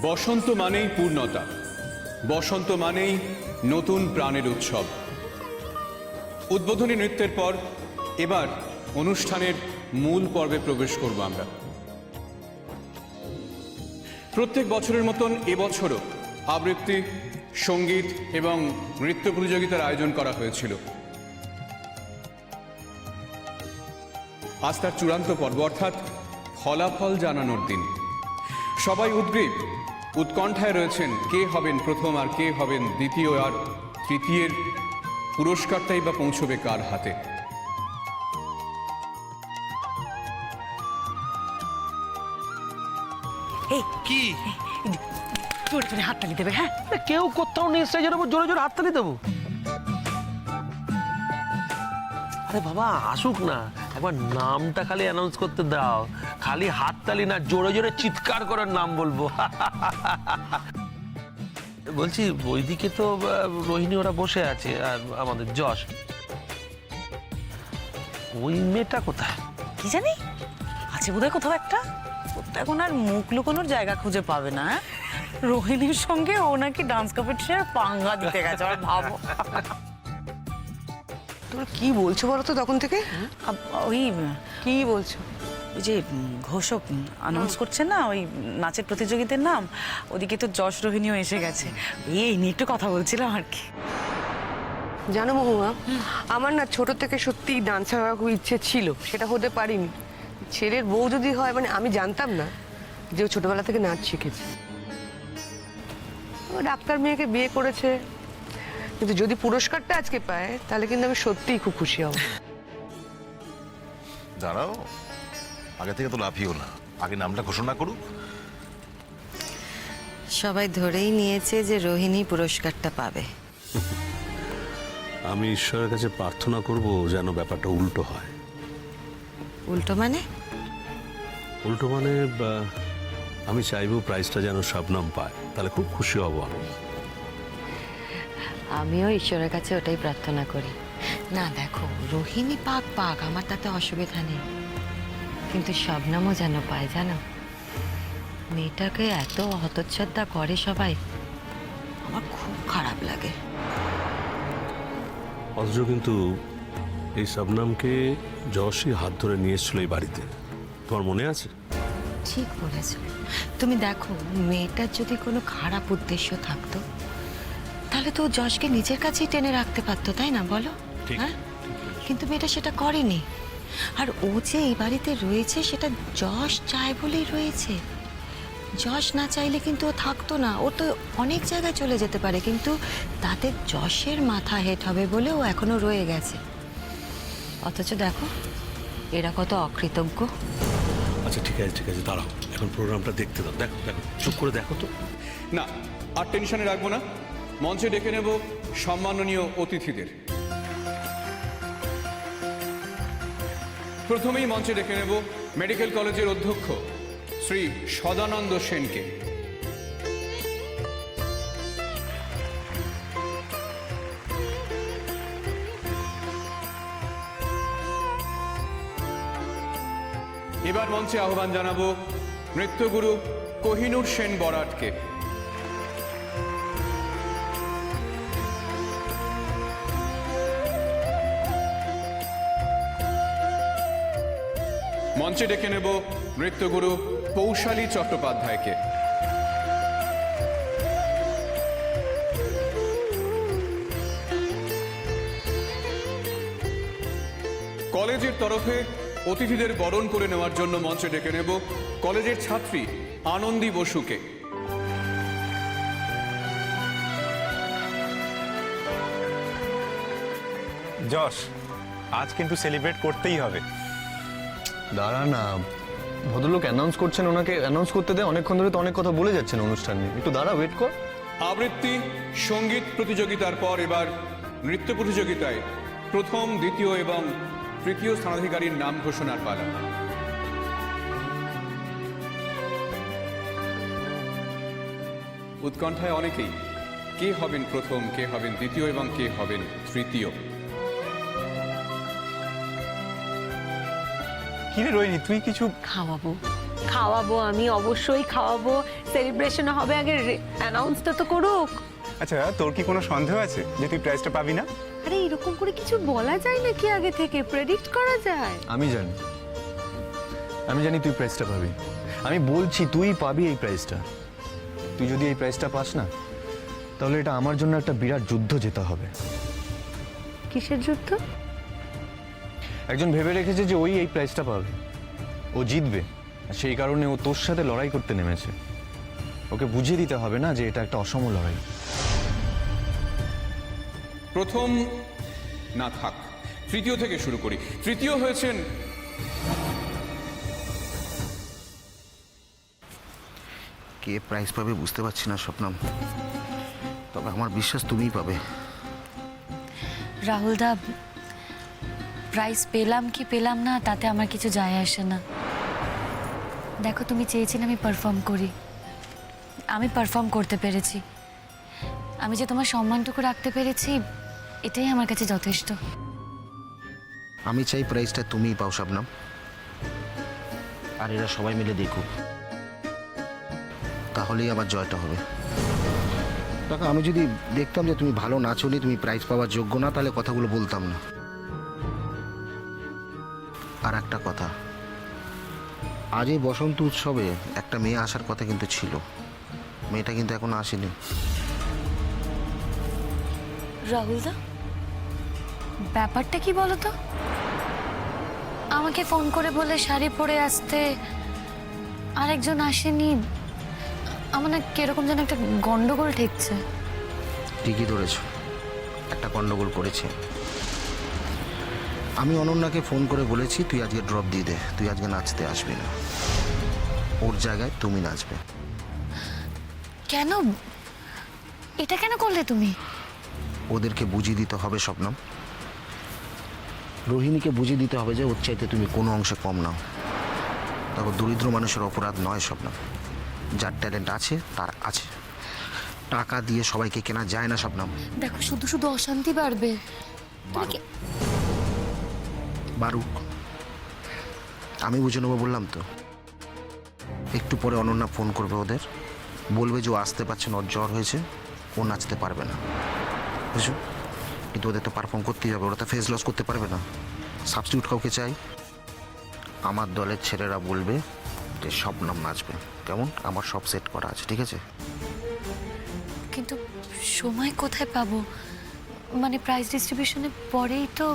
বসন্ত মানেই পূর্ণতা, বসন্ত মানেই নতুন প্রাণের উৎসব। উদ্বোধনী নৃত্যের পর এবার অনুষ্ঠানের মূল পর্বে প্রবেশ করব আমরা। প্রত্যেক বছরের মতন এবছরও আবৃত্তি, সঙ্গীত এবং নৃত্য প্রতিযোগিতার আয়োজন করা হয়েছিল। আজ তার চূড়ান্ত পর্ব, অর্থাৎ ফলাফল জানানোর দিন। সবাই উদ্গ্রীব, উৎকণ্ঠায় রয়েছেন কে হবেন প্রথম আর কে হবেন দ্বিতীয় আর তৃতীয়ের পুরস্কারটাই বা পৌঁছবে কার হাতে। এই কি জোরে জোরে হাততালি দেবে? হ্যাঁ, কেউ কোথাও নেই, স্টেজের উপর জোরে জোরে হাততালি দেবো? আরে বাবা আসুক না, একবার নামটা খালি অ্যানাউন্স করতে দাও। খালি হাততালি না, জোরে জোরে চিৎকার করার নাম বলবো। বলছি ওইদিকে তো রোহিণী ওরা বসে আছে, আর আমাদের যশ, ওই মেয়েটা কোথায়? কি জানি আছে বোধহয় কোথাও একটা। ও তো এখন আর মুখ লুকোনোর জায়গা খুঁজে পাবে না। রোহিণীর সঙ্গে ও নাকি ডান্স কম্পিটিশনের পাঙ্গা দিতে গেছে, আর ভাবো। তোমরা কি বলছো বলো তো তখন থেকে? ওই কি বলছো? ওই যে ঘোষক অ্যানাউন্স করছে না ওই নাচের প্রতিযোগিতার নাম, ওদিকে তো যশ রোহিণীও এসে গেছে। এই নিয়ে একটু কথা বলছিলাম আর কি। জানো মহুয়া, আমার না ছোট থেকে সত্যি ডান্সার হওয়ার খুব ইচ্ছে ছিল, সেটা হতে পারিনি। ছেলের বউ যদি হয়, মানে আমি জানতাম না যে ও ছোটবেলা থেকে নাচ শিখেছে। ও ডাক্তার মেয়েকে বিয়ে করেছে, কিন্তু যদি পুরস্কারটা আজকে পায় তাহলে কিন্তু আমি সত্যিই খুব খুশি হব। দাঁড়াও, আগে থেকে তো লাফিও না, আগে নামটা ঘোষণা করুক। সবাই ধরেই নিয়েছে যে রোহিণী পুরস্কারটা পাবে। আমি ঈশ্বরের কাছে প্রার্থনা করব যেন ব্যাপারটা উল্টো হয়। উল্টো মানে? উল্টো মানে আমি চাইবো প্রাইজটা যেন শবনম পায়, তাহলে খুব খুশি হব আমি। আমিও ঈশ্বরের কাছে ওটাই প্রার্থনা করি। না দেখো, রোহিণী পাক পাক, আমার তাতে অসুবিধা নেই, কিন্তু শবনমও যেন পায়। জানো, মেয়েটাকে এত হতচ্ছাড়া করে সবাই, আমার খুব খারাপ লাগে। অথচ কিন্তু এই শবনমকে যশই হাত ধরে নিয়ে এসেছিল এই বাড়িতে, তোমার মনে আছে? ঠিক বলেছ তুমি। দেখো, মেয়েটার যদি কোনো খারাপ উদ্দেশ্য থাকতো তাহলে তো যশকে নিজের কাছেই টেনে রাখতে পারতো, তাই না বলো? হ্যাঁ, কিন্তু মেয়েটা সেটা করেনি। আর ও যে এই বাড়িতে রয়েছে সেটা যশ চায় বলেই রয়েছে। যশ না চাইলে কিন্তু ও থাকতো না। ও তো অনেক জায়গায় চলে যেতে পারে, কিন্তু তাতে যশের মাথা হেট হবে বলে ও এখনো রয়ে গেছে। অথচ দেখো এরা কত অকৃতজ্ঞ। আচ্ছা ঠিক আছে ঠিক আছে, দাঁড়াও, এখন প্রোগ্রামটা দেখতে দাও। দেখো দেখো, চুপ করে দেখো তো। না, আর টেনশনে রাখবো না, মঞ্চে ডেকে নেব সম্মাননীয় অতিথিদের। প্রথমেই মঞ্চে ডেকে নেব মেডিকেল কলেজের অধ্যক্ষ শ্রী সদানন্দ সেনকে। এবার মঞ্চে আহ্বান জানাবো নৃত্যগুরু কোহিনূর সেন বরাটকে। মঞ্চে ডেকে নেব নৃত্যগুরু পৌশালী চট্টোপাধ্যায়কে। কলেজের তরফে অতিথিদের বরণ করে নেওয়ার জন্য মঞ্চে ডেকে নেব কলেজের ছাত্রী আনন্দী বসুকে। যশ, আজ কিন্তু সেলিব্রেট করতেই হবে। দাঁড়া না, ভদ্রলোক অ্যানাউন্স করছেন, ওনাকে অ্যানাউন্স করতে দেয়। অনেকক্ষণ ধরে তো অনেক কথা বলে যাচ্ছেন অনুষ্ঠান নিয়ে, একটু দাঁড়া, ওয়েট কর। আবৃত্তি সঙ্গীত প্রতিযোগিতার পর এবার নৃত্য প্রতিযোগিতায় প্রথম, দ্বিতীয় এবং তৃতীয় স্থানাধিকারীর নাম ঘোষণার পালা। উৎকণ্ঠায় অনেকেই, কে হবেন প্রথম, কে হবেন দ্বিতীয় এবং কে হবেন তৃতীয়। কি রে রোহিণী, তুই কিছু খাওয়াবো। খাওয়াবো, আমি অবশ্যই খাওয়াবো, সেলিব্রেশন হবে, আগে অ্যানাউন্সটা তো করুক। আচ্ছা, তোর কি কোনো সন্দেহ আছে যে তুই প্রাইজটা পাবি না? আরে এরকম করে কিছু বলা যায় নাকি আগে থেকে? প্রেডিক্ট করা যায়? আমি জানি তুই প্রাইজটা পাবি। আমি বলছি তুই পাবি এই প্রাইজটা। তুই যদি এই প্রাইজটা পাস না, তাহলে এটা আমার জন্য একটা বিরাট যুদ্ধ যেতে হবে। কিসের যুদ্ধ? একজন ভেবে রেখেছে যে ওই এই প্রাইজটা পাবে, ও জিতবে, আর সেই কারণে ও তোর সাথে লড়াই করতে নেমেছে। ওকে বুঝিয়ে দিতে হবে না যে এটা একটা অসম লড়াই। প্রথম না থাক, তৃতীয় থেকে শুরু করি। তৃতীয় হয়েছেন কে প্রাইজ পাবে বুঝতে পারছি না স্বপ্নম, তবে আমার বিশ্বাস তুমিই পাবে। রাহুল দা, প্রাইজ পেলাম কি পেলাম না তাতে আমার কিছু যায় আসে না। দেখো, তুমি চেয়েছিলে আমি পারফর্ম করি, আমি পারফর্ম করতে পেরেছি। আমি যে তোমার সম্মানটুকু রাখতে পেরেছি, এটাই আমার কাছে যথেষ্ট। আমি চাই প্রাইজটা তুমিই পাও শবনম, আর এরা সবাই মিলে দেখুক, তাহলেই আমার জয়টা হবে। দেখো, আমি যদি দেখতাম যে তুমি ভালো নাচনি, তুমি প্রাইজ পাওয়ার যোগ্য না, তাহলে কথাগুলো বলতাম না। আর একটা কথা, আজ এই বসন্ত উৎসবে একটা মেয়ে আসার কথা কিন্তু ছিল, মেয়েটা কিন্তু এখনো আসেনি। রাহুল দা, ব্যাপারটা কি বলো তো? আমাকে ফোন করে বলে শাড়ি পরে আসতে, আরেকজন আসেনি। আমার না কিরকম যেন একটা গন্ডগোল ঠেকছে। ঠিকই ধরেছ, একটা গন্ডগোল করেছে। আমি অনন্যাকে ফোন করে বলেছি তুই আজকে ড্রপ দিয়ে দে, তুই আজকে নাচতে আসবি না, ওর জায়গায় তুমি নাচবে। কেন? এটা কেন করলে তুমি? ওদেরকে বুঝিয়ে দিতে হবে স্বপ্নম, রোহিণীকে বুঝিয়ে দিতে হবে যে ওর চাইতে তুমি কোনো অংশে কম নাও। দেখো, দরিদ্র মানুষের অপরাধ নয় স্বপ্নম, যার ট্যালেন্ট আছে তার আছে, টাকা দিয়ে সবাইকে কেনা যায় না স্বপ্নম। দেখো, শুধু শুধু অশান্তি বাড়বে। বারুক, আমি বুঝে নেবো বললাম তো। একটু পরে অনন্যা ফোন করবে ওদের, বলবে যে ও আসতে পারছে না, ওর জ্বর হয়েছে, ও নাচতে পারবে না, বুঝছো? কিন্তু ওদের তো পারফর্ম করতেই হবে, ওরা তো ফেস লস করতে পারবে না। সাবস্টিটিউট কাউকে চাই। আমার দলের ছেলেরা বলবে যে শবনম নাচবে, কেমন? আমার সব সেট করা আছে, ঠিক আছে? কিন্তু সময় কোথায় পাবো? মানে প্রাইজ ডিস্ট্রিবিউশনের পরেই তো।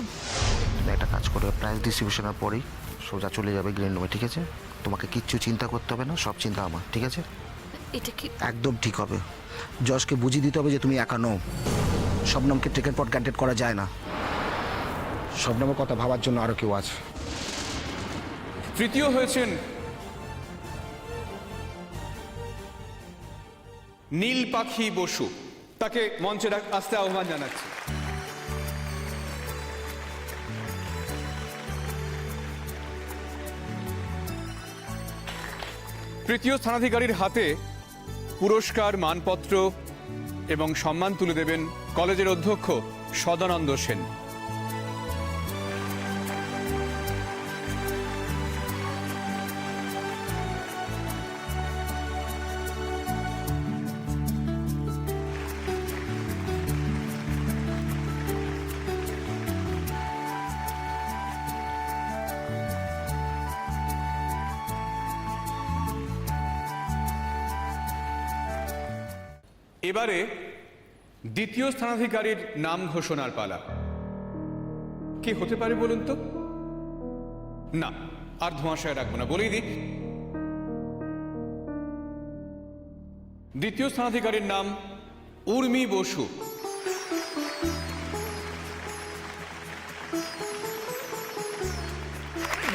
তুমি একটা কাজ করবে, প্রাইজ ডিস্ট্রিবিউশনের পরেই সোজা চলে যাবে গ্রিন রুমে, ঠিক আছে? তোমাকে কিচ্ছু চিন্তা করতে হবে না, সব চিন্তা আমার, ঠিক আছে? এটা কি একদম ঠিক হবে। যশকে বুঝিয়ে দিতে হবে যে তুমি একা নও, শবনমকে টেকেন ফর গ্রান্টেড করা যায় না, শবনমের কথা ভাবার জন্য আরো কেউ আছে। তৃতীয় হয়েছেন নীল পাখি বসু, তাকে মঞ্চে আসতে আহ্বান জানাচ্ছি। তৃতীয় স্থানাধিকারীর হাতে পুরস্কার, মানপত্র এবং সম্মান তুলে দেবেন কলেজের অধ্যক্ষ সদানন্দ সেন। এবারে দ্বিতীয় স্থানাধিকারীর নাম ঘোষণার পালা। কে হতে পারে বলুন তো? না, আর ধোঁয়াশায় রাখবো না, বলেই দিই। দ্বিতীয় স্থানাধিকারীর নাম উর্মি বসু।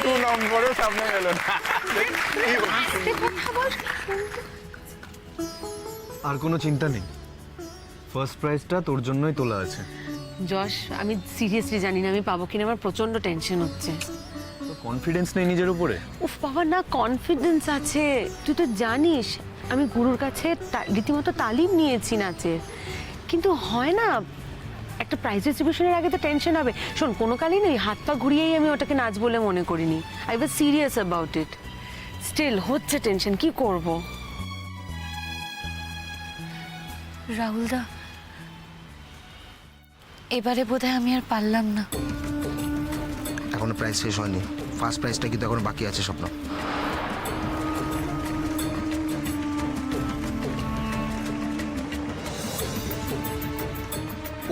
দু নম্বরেও সামনে গেল না। আর কোনো চিন্তা নেই, ফার্স্ট প্রাইজটা তোর জন্যই তোলা আছে। যশ, আমি সিরিয়াসলি জানি না আমি পাবো কিনা, আমার প্রচন্ড টেনশন হচ্ছে। তো কনফিডেন্স নেই নিজের উপরে? উফ বাবা, না কনফিডেন্স আছে, তুই তো জানিস আমি গুরুর কাছে রীতিমতো তালিম নিয়েছি নাচের, কিন্তু হয় না, একটা প্রাইজ ডিস্ট্রিবিউশনের আগে তো টেনশন হবে। শোন, কোনো কালই নেই হাত পা ঘুরিয়েই আমি ওটাকে নাচ বলে মনে করিনি, I was serious about it. Still হচ্ছে টেনশন, কি করব? রাহুলদা, এবারে বোধহয় আমি আর পারলাম না। এখনো প্রাইস শেষ হয়নি, ফার্স্ট প্রাইসটা কিন্তু এখন বাকি আছে স্বপ্ন।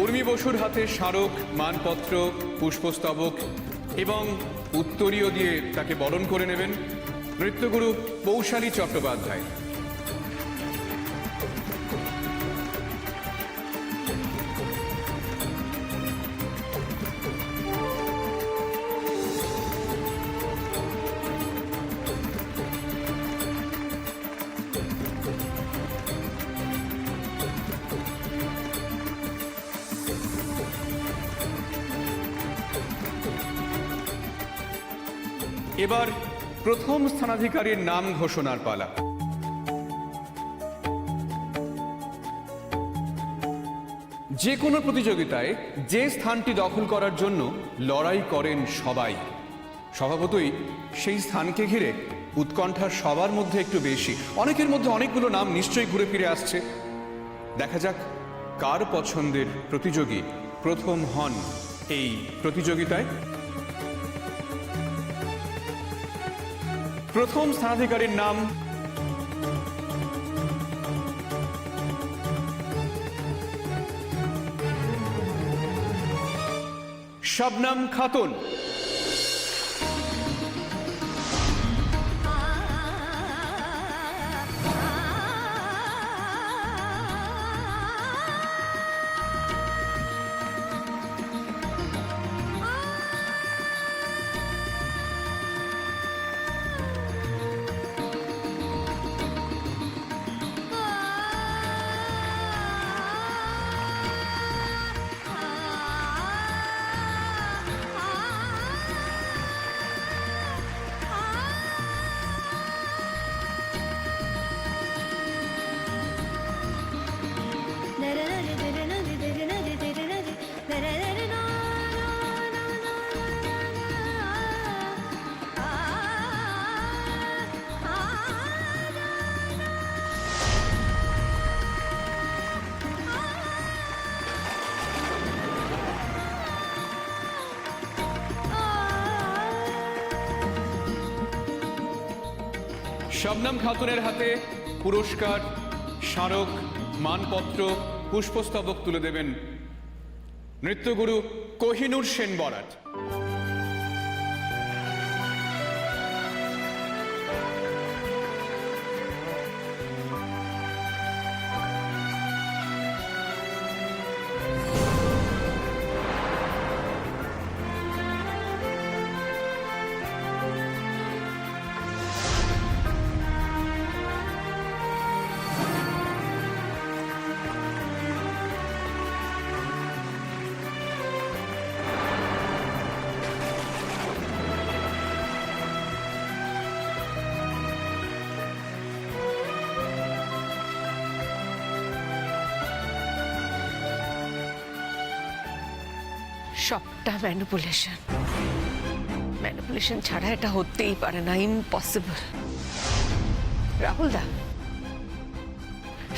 উর্মি বসুর হাতে স্মারক, মানপত্র, পুষ্পস্তবক এবং উত্তরীয় দিয়ে তাকে বরণ করে নেবেন নৃত্যগুরু পৌশালী চট্টোপাধ্যায়। এবার প্রথম স্থানাধিকারীর নাম ঘোষণার পালা। যে কোনো প্রতিযোগিতায় যে স্থানটি দখল করার জন্য লড়াই করেন সবাই, স্বভাবতই সেই স্থানকে ঘিরে উৎকণ্ঠা সবার মধ্যে একটু বেশি। অনেকের মধ্যে অনেকগুলো নাম নিশ্চয়ই ঘুরে ফিরে আসছে। দেখা যাক কার পছন্দের প্রতিযোগী প্রথম হন এই প্রতিযোগিতায়। প্রথম স্থানাধিকারীর নাম শবনম খাতুন। শবনম খাতুনের হাতে পুরস্কার, স্মারক, মানপত্র, পুষ্পস্তবক তুলে দেবেন নৃত্যগুরু কোহিনূর সেন বরাট। সবটা ম্যানিপুলেশন ছাড়া এটা হতেই পারে না, ইম্পসিবল। রাহুলদা,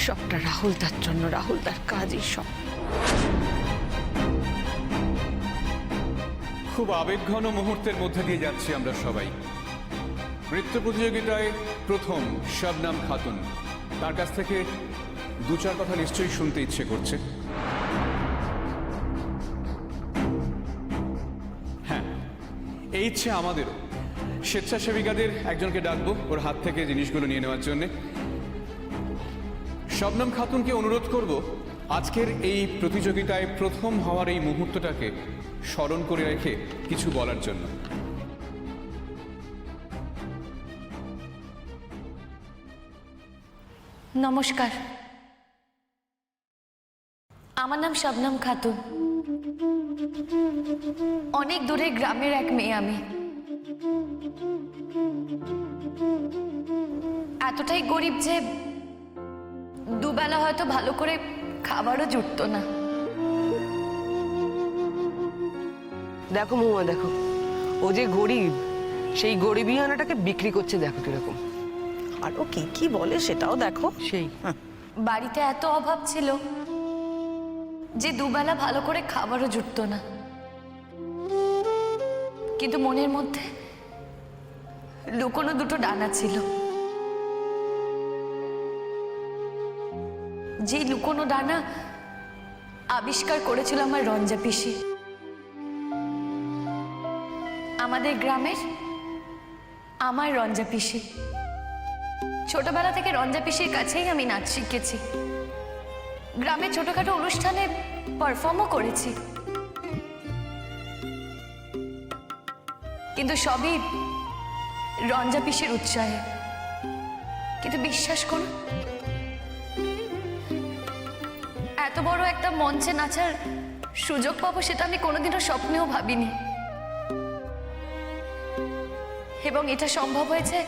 সবটা রাহুলদার জন্য, রাহুলদার কাজই সব। খুব আবেগঘন মুহূর্তের মধ্যে দিয়ে যাচ্ছি আমরা সবাই। নৃত্য প্রতিযোগিতায় প্রথম শবনম খাতুন, তার কাছ থেকে দু চার কথা নিশ্চয়ই শুনতে ইচ্ছে করছে। হ্যাঁ, এই ইচ্ছে আমাদেরও। স্বেচ্ছাসেবিকাদের একজনকে ডাকবো ওর হাত থেকে জিনিসগুলো নিয়ে নেওয়ার জন্য। শবনম খাতুনকে অনুরোধ করব আজকের এই প্রতিযোগিতায় প্রথম হওয়ার এই মুহূর্তটাকে স্মরণ করে রেখে কিছু বলার জন্য। নমস্কার, আমার নাম শবনম খাতুন। অনেক দূরের গ্রামের এক মেয়ে আমি। এতটাই গরিব যে দুবেলা হয়তো ভালো করে খাবারও জুটতো না। দেখো মহুয়া, দেখো ও যে গরিব সেই গরিবিয়ানাটাকে বিক্রি করছে, দেখো কিরকম। আরো কি কি বলে সেটাও দেখো। সেই বাড়িতে এত অভাব ছিল যে দুবেলা ভালো করে খাবারও জুটতো না, কিন্তু মনের মধ্যে লুকোনো দুটো ডানা ছিল। যে লুকোনো ডানা আবিষ্কার করেছিল আমার রঞ্জা পিসি। আমাদের গ্রামের আমার রঞ্জা পিসি। ছোটবেলা থেকে রঞ্জা পিসির কাছেই আমি নাচ শিখেছি, গ্রামে ছোটখাটো অনুষ্ঠানে পারফর্মও করেছি, কিন্তু সবই রঞ্জা পিসির উৎসাহে। কিন্তু বিশ্বাস করুন, এত বড় একটা মঞ্চে নাচার সুযোগ পাবো সেটা আমি কোনোদিনও স্বপ্নেও ভাবিনি। এবং এটা সম্ভব হয়েছে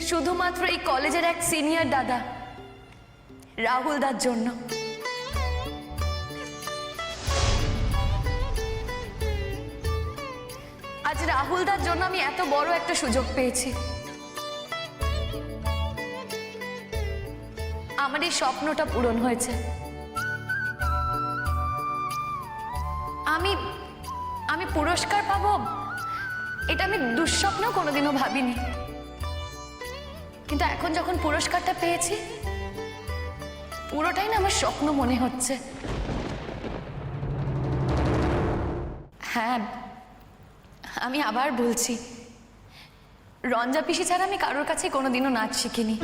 শুধুমাত্র এই কলেজের এক সিনিয়র দাদা রাহুল দার জন্য। আজ রাহুল দার জন্য আমি এত বড় একটা সুযোগ পেয়েছি। আমার এই স্বপ্নটা পূরণ হয়েছে। আমি আমি পুরস্কার পাবো এটা আমি দুঃস্বপ্নেও কোনোদিনও ভাবিনি, কিন্তু এখন যখন পুরস্কারটা পেয়েছি পুরোটাই না আমার স্বপ্ন মনে হচ্ছে। হ্যাঁ, আমি আবার বলছি, রঞ্জা পিসি ছাড়া আমি কারোর কাছে কোনোদিনও নাচ শিখিনি।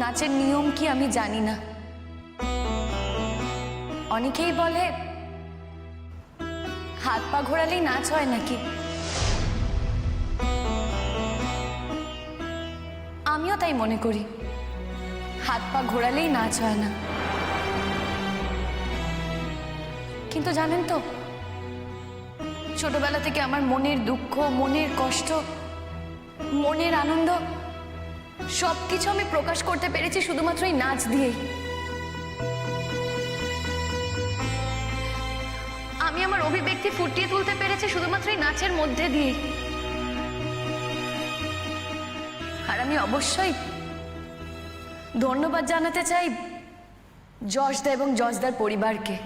নাচের নিয়ম কি আমি জানি না। অনেকেই বলে হাত পা ঘোরালেই নাচ হয় নাকি। আমিও তাই মনে করি, হাত পা ঘোরালেই নাচ হয় না। কিন্তু জানেন তো, ছোটবেলা থেকে আমার মনের দুঃখ, মনের কষ্ট, মনের আনন্দ সবকিছু আমি প্রকাশ করতে পেরেছি শুধুমাত্র এই নাচ দিয়েই। আমি আমার অভিব্যক্তি ফুটিয়ে তুলতে পেরেছি শুধুমাত্র এই নাচের মধ্যে দিয়েই। আর আমি অবশ্যই ধন্যবাদ জানাতে চাই যশদা এবং যশদার পরিবারকে।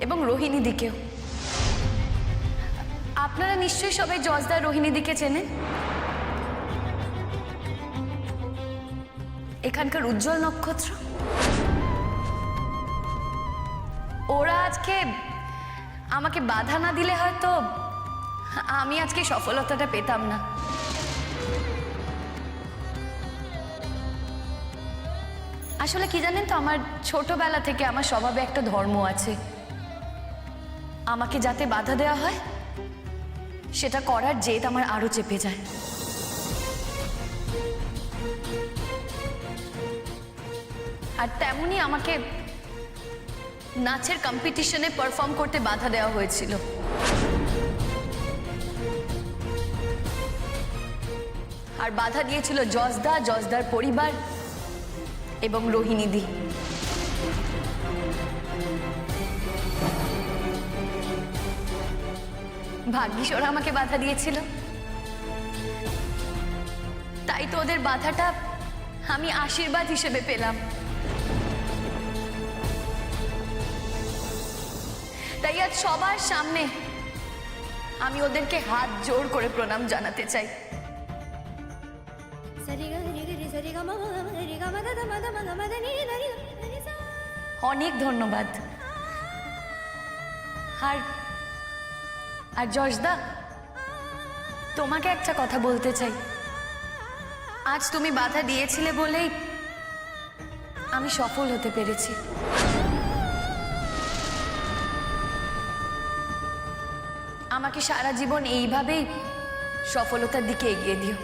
এবং রোহিণী দিকেও। আপনারা নিশ্চয়ই সবাই যশদা রোহিণী দিকে চেনেন। এখানকার উজ্জ্বল নক্ষত্র। ওরা আজকে আমাকে বাধা না দিলে হয়তো আমি আজকে সফলতাটা পেতাম না। আসলে কি জানেন তো, আমার ছোটবেলা থেকে আমার স্বভাবে একটা ধর্ম আছে, আমাকে যাতে বাধা দেওয়া হয় সেটা করার জেদ আমার আরো চেপে যায়। আর তেমনি আমাকে নাচের কম্পিটিশনে পারফর্ম করতে বাধা দেওয়া হয়েছিল। আর বাধা দিয়েছিল যশদা, যশদার পরিবার এবং রোহিণী দি। ভাগ্যিস ওরা আমাকে বাধা দিয়েছিল, তাই তো ওদের বাধাটা আমি আশীর্বাদ হিসেবে পেলাম। তাই আজ সবার সামনে আমি ওদেরকে হাত জোড় করে প্রণাম জানাতে চাই। অনেক ধন্যবাদ। আর আর যশদা, তোমাকে একটা কথা বলতে চাই। আজ তুমি বাধা দিয়েছিলে বলেই আমি সফল হতে পেরেছি। আমাকে সারা জীবন এইভাবেই সফলতার দিকে এগিয়ে দিও।